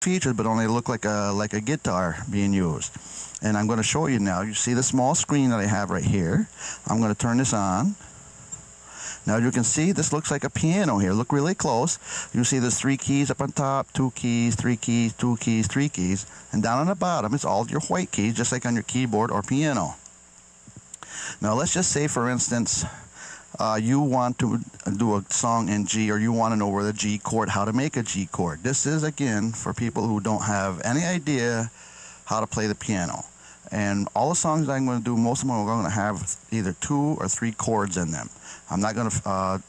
features, but only look like a guitar being used. And I'm going to show you now. You see the small screen that I have right here. I'm going to turn this on. Now you can see this looks like a piano here. Look really close. You see there's 3 keys up on top, 2 keys, 3 keys, 2 keys, 3 keys. And down on the bottom it's all your white keys, just like on your keyboard or piano. Now let's just say, for instance, you want to do a song in G, or you want to know where the G chord, how to make a G chord. This is, again, for people who don't have any idea how to play the piano. And all the songs that I'm going to do, most of them are going to have either 2 or 3 chords in them. I'm not going to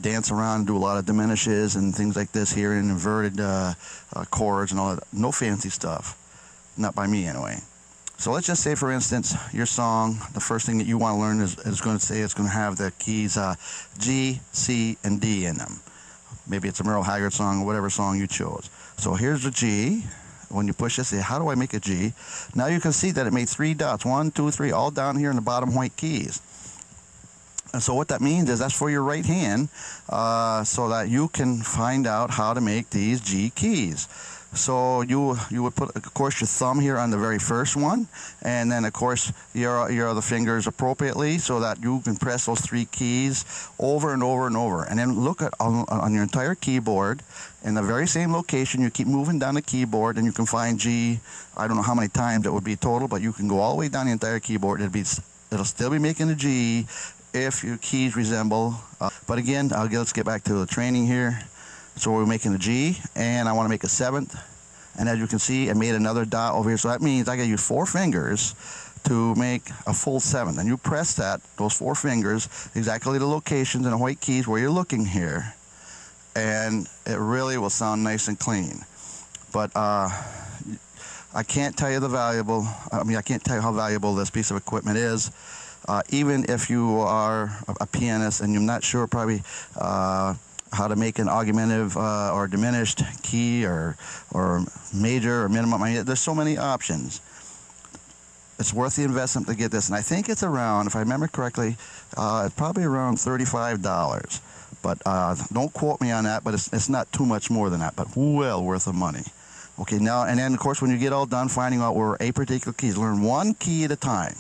dance around and do a lot of diminishes and things like this here, and inverted chords and all that. No fancy stuff. Not by me, anyway. So let's just say, for instance, your song, the first thing that you want to learn is going to say it's going to have the keys G, C, and D in them. Maybe it's a Merle Haggard song or whatever song you chose. So here's the G. When you push this, say, how do I make a G? Now you can see that it made 3 dots, 1, 2, 3, all down here in the bottom white keys. And so what that means is that's for your right hand, so that you can find out how to make these G keys. So you would put, of course, your thumb here on the very first one, and then, of course, your other fingers appropriately, so that you can press those 3 keys over and over and over. And then look at on your entire keyboard, in the very same location. You keep moving down the keyboard, and you can find G. I don't know how many times it would be total, but you can go all the way down the entire keyboard. It'll still be making a G if your keys resemble. But again, let's get back to the training here. So we're making a G, and I want to make a 7th. And as you can see, I made another dot over here. So that means I got to use 4 fingers to make a full 7th. And you press those 4 fingers, exactly the locations in the white keys where you're looking here. And it really will sound nice and clean. But I can't tell you I can't tell you how valuable this piece of equipment is. Even if you are a pianist and you're not sure probably how to make an augmentative or diminished key, or major or minimum. I mean, there's so many options. It's worth the investment to get this. And I think it's around, if I remember correctly, it's probably around $35. But don't quote me on that, but it's not too much more than that, but well worth the money. Okay, now, and then, of course, when you get all done finding out where a particular key is, learn 1 key at a time.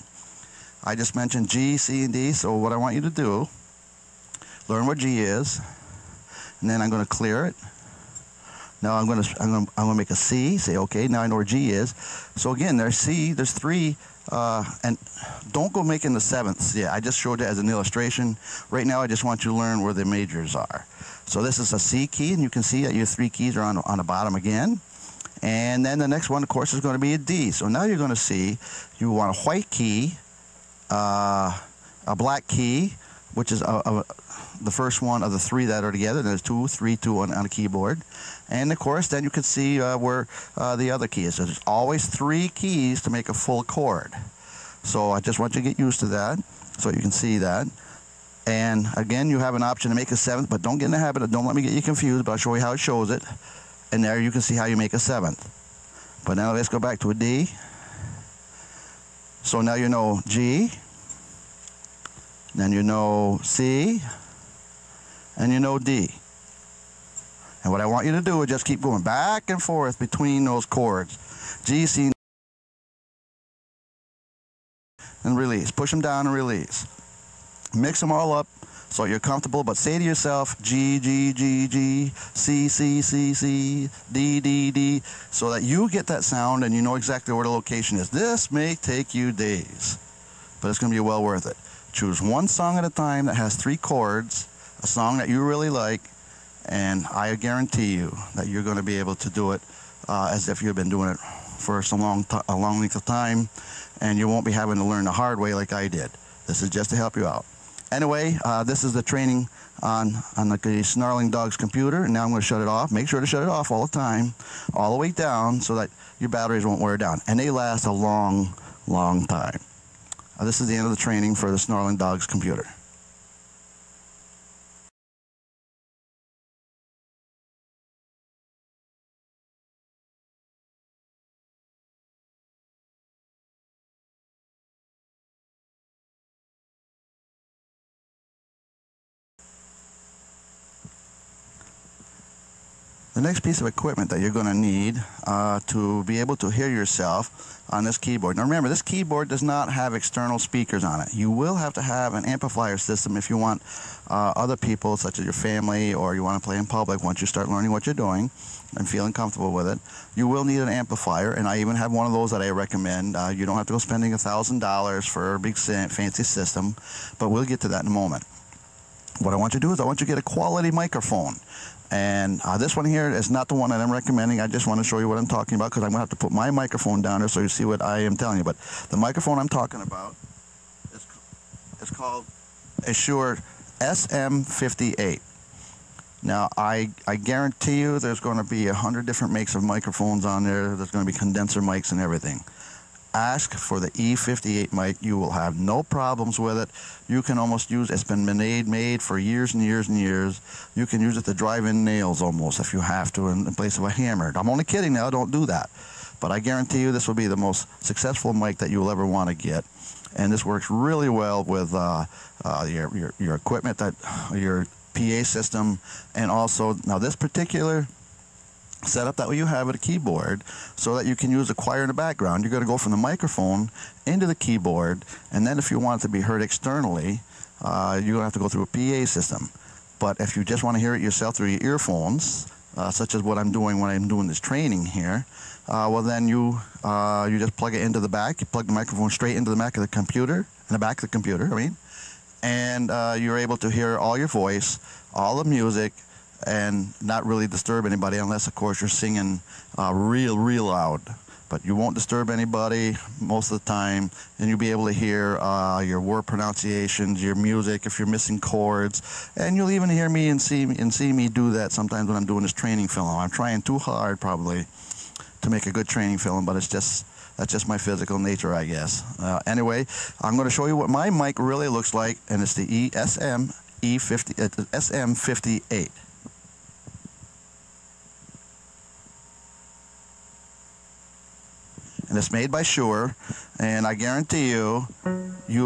I just mentioned G, C, and D, so what I want you to do, learn what G is, and then I'm going to clear it. Now I'm going to make a C. Say, okay, now I know where G is. So again, there's C. There's 3, and don't go making the 7ths. Yeah, I just showed it as an illustration. Right now, I just want you to learn where the majors are. So this is a C key, and you can see that your 3 keys are on the bottom again. And then the next one, of course, is going to be a D. So now you're going to see you want a white key, a black key, which is the first one of the 3 that are together. There's 2, 3, 2 on the keyboard. And of course, then you can see where the other key is. So there's always 3 keys to make a full chord. So I just want you to get used to that, so you can see that. And again, you have an option to make a 7th, but don't get in the habit of, don't let me get you confused, but I'll show you how it shows it. And there you can see how you make a 7th. But now let's go back to a D. So now you know G, then you know C, and you know D. And what I want you to do is just keep going back and forth between those chords. G, C, and release. Push them down and release. Mix them all up so you're comfortable, but say to yourself, G, G, G, G, C, C, C, C, D, D, D, so that you get that sound and you know exactly where the location is. This may take you days, but it's going to be well worth it. Choose 1 song at a time that has 3 chords, a song that you really like, and I guarantee you that you're going to be able to do it as if you've been doing it for a long length of time, and you won't be having to learn the hard way like I did. This is just to help you out. Anyway, this is the training on the Snarling Dogs computer, and now I'm going to shut it off. Make sure to shut it off all the time, all the way down, so that your batteries won't wear down. And they last a long, long time. This is the end of the training for the Snarling Dogs computer. The next piece of equipment that you're going to need to be able to hear yourself on this keyboard. Now remember, this keyboard does not have external speakers on it. You will have to have an amplifier system if you want other people, such as your family, or you want to play in public once you start learning what you're doing and feeling comfortable with it. You will need an amplifier, and I even have one of those that I recommend. You don't have to go spending $1,000 for a big fancy system, but we'll get to that in a moment. What I want you to do is I want you to get a quality microphone. And this one here is not the one that I'm recommending. I just want to show you what I'm talking about, because I'm going to have to put my microphone down there so you see what I am telling you. But the microphone I'm talking about is called a Shure SM58. Now, I guarantee you there's going to be 100 different makes of microphones on there. There's going to be condenser mics and everything. Ask for the E58 mic. You will have no problems with it. You can almost use it's been made for years and years and years. You can use it to drive in nails almost if you have to in place of a hammer. I'm only kidding now, don't do that. But I guarantee you this will be the most successful mic that you'll ever want to get. And this works really well with your equipment, your PA system, and also now this particular setup that you have at a keyboard, so that you can use a choir in the background. You're going to go from the microphone into the keyboard, and then if you want it to be heard externally, you're going to have to go through a PA system. But if you just want to hear it yourself through your earphones, such as what I'm doing when I'm doing this training here, well then you just plug it into the back. You plug the microphone straight into the back of the computer, and you're able to hear all your voice, all the music, and not really disturb anybody, unless of course you're singing real loud. But you won't disturb anybody most of the time, and you'll be able to hear your word pronunciations, your music if you're missing chords, and you'll even hear me and see me do that sometimes when I'm doing this training film. I'm trying too hard probably to make a good training film, but that's just my physical nature, I guess. Anyway, I'm going to show you what my mic really looks like, and it's the SM58. And it's made by Shure, and I guarantee you'll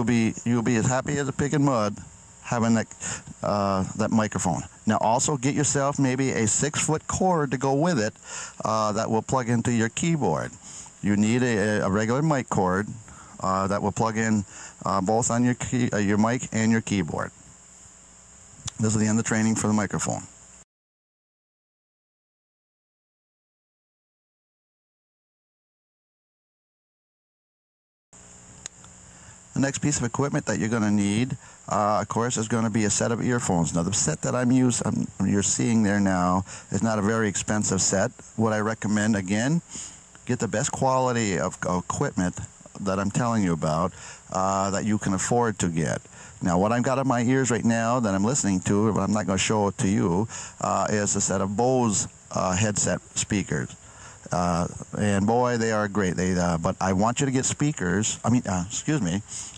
be as happy as a pig in mud having that microphone. Now also get yourself maybe a 6-foot cord to go with it that will plug into your keyboard. You need a regular mic cord that will plug in both on your mic and your keyboard. This is the end of training for the microphone. The next piece of equipment that you're going to need, of course, is going to be a set of earphones. Now, the set that you're seeing there now is not a very expensive set. What I recommend, again, get the best quality of equipment that I'm telling you about that you can afford to get. Now, what I've got in my ears right now that I'm listening to, but I'm not going to show it to you, is a set of Bose headset speakers. And boy, they are great. But I want you to get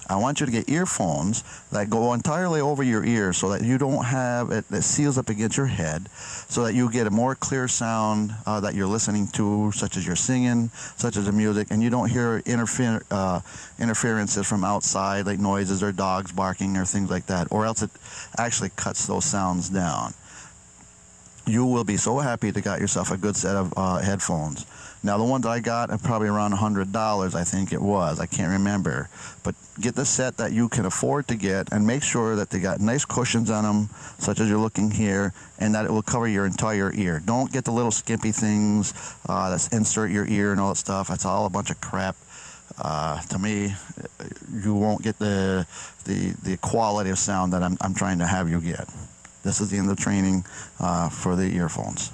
I want you to get earphones that go entirely over your ears, so that you don't have it that seals up against your head, so that you get a more clear sound that you're listening to, such as you're singing, such as the music, and you don't hear interferences from outside, like noises or dogs barking or things like that, or else it actually cuts those sounds down. You will be so happy to got yourself a good set of headphones. Now, the ones I got are probably around $100, I think it was. I can't remember. But get the set that you can afford to get, and make sure that they got nice cushions on them, such as you're looking here, and that it will cover your entire ear. Don't get the little skimpy things that insert your ear and all that stuff. That's all a bunch of crap. To me, you won't get the quality of sound that I'm trying to have you get. This is the end of training for the earphones.